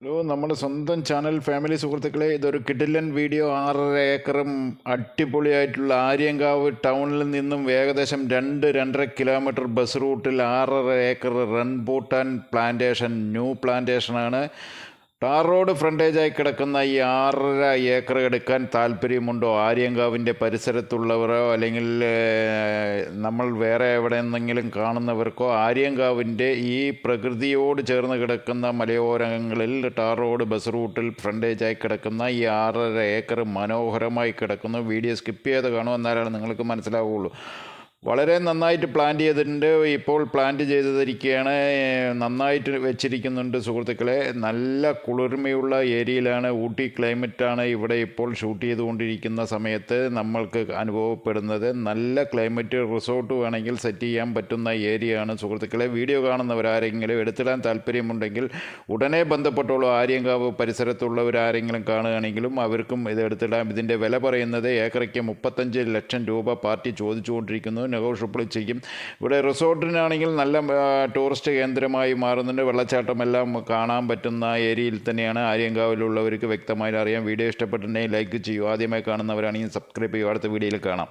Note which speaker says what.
Speaker 1: Hello, നമ്മുടെ സ്വന്തം channel family സുഹൃത്തുക്കളെ, ഇതൊരു കിടിലൻ വീഡിയോ. 6.5 ഏക്കറും അടിപൊളിയായിട്ടുള്ള ആര്യങ്കാവ് ടൗണിൽ നിന്നും ഏകദേശം 2-2.5 കിലോമീറ്റർ ബസ് റൂട്ടിൽ 6.5 ഏക്കർ റൺബൂട്ടാൻ പ്ലാന്റേഷൻ, ന്യൂ പ്ലാന്റേഷനാണ്. ടാർ റോഡ് ഫ്രണ്ടേജായി കിടക്കുന്ന ഈ 6.5 ഏക്കർ എടുക്കാൻ താല്പര്യമുണ്ടോ? ആര്യങ്കാവിൻ്റെ പരിസരത്തുള്ളവരോ അല്ലെങ്കിൽ നമ്മൾ വേറെ എവിടെ നിന്നെങ്കിലും കാണുന്നവർക്കോ ആര്യങ്കാവിൻ്റെ ഈ പ്രകൃതിയോട് ചേർന്ന് കിടക്കുന്ന മലയോരങ്ങളിൽ ടാർ റോഡ് ബസ് റൂട്ടിൽ ഫ്രണ്ടേജായി കിടക്കുന്ന ഈ 6.5 ഏക്കർ മനോഹരമായി കിടക്കുന്നു. വീഡിയോ സ്കിപ്പ് ചെയ്ത് കാണും, എന്നാലാണ് നിങ്ങൾക്ക് മനസ്സിലാവുകയുള്ളൂ. വളരെ നന്നായിട്ട് പ്ലാൻ ചെയ്തിട്ടുണ്ട്. ഇപ്പോൾ പ്ലാന്റ് ചെയ്തിരിക്കുകയാണ്. നന്നായിട്ട് വെച്ചിരിക്കുന്നുണ്ട് സുഹൃത്തുക്കളെ. നല്ല കുളിർമയുള്ള ഏരിയയിലാണ്, ഊട്ടി ക്ലൈമറ്റാണ് ഇവിടെ ഇപ്പോൾ ഷൂട്ട് ചെയ്തുകൊണ്ടിരിക്കുന്ന സമയത്ത് നമ്മൾക്ക് അനുഭവപ്പെടുന്നത്. നല്ല ക്ലൈമറ്റ്, റിസോർട്ട് വേണമെങ്കിൽ സെറ്റ് ചെയ്യാൻ പറ്റുന്ന ഏരിയയാണ് സുഹൃത്തുക്കളെ. വീഡിയോ കാണുന്നവരാരെങ്കിലും എടുത്തിടാൻ താല്പര്യമുണ്ടെങ്കിൽ ഉടനെ ബന്ധപ്പെട്ടോളൂ. ആര്യങ്കാവ് പരിസരത്തുള്ളവരാരെങ്കിലും കാണുകയാണെങ്കിലും അവർക്കും ഇത് എടുത്തിടാം. ഇതിൻ്റെ വില പറയുന്നത് ഏക്കറയ്ക്ക് 35 ലക്ഷം രൂപ പാർട്ടി ചോദിച്ചുകൊണ്ടിരിക്കുന്നു. നെഗോഷ്യബിൾ ചെയ്യും. ഇവിടെ റിസോർട്ടിനാണെങ്കിൽ നല്ല ടൂറിസ്റ്റ് കേന്ദ്രമായി മാറുന്നുണ്ട്. വെള്ളച്ചാട്ടമെല്ലാം കാണാൻ പറ്റുന്ന ഏരിയയിൽ തന്നെയാണ്. ആര്യങ്കാവിലുള്ളവർക്ക് വ്യക്തമായി അറിയാം. വീഡിയോ ഇഷ്ടപ്പെട്ടിട്ടുണ്ടെങ്കിൽ ലൈക്ക് ചെയ്യൂ. ആദ്യമായി കാണുന്നവരാണെങ്കിൽ സബ്സ്ക്രൈബ് ചെയ്യൂ. അടുത്ത വീഡിയോയിൽ കാണാം.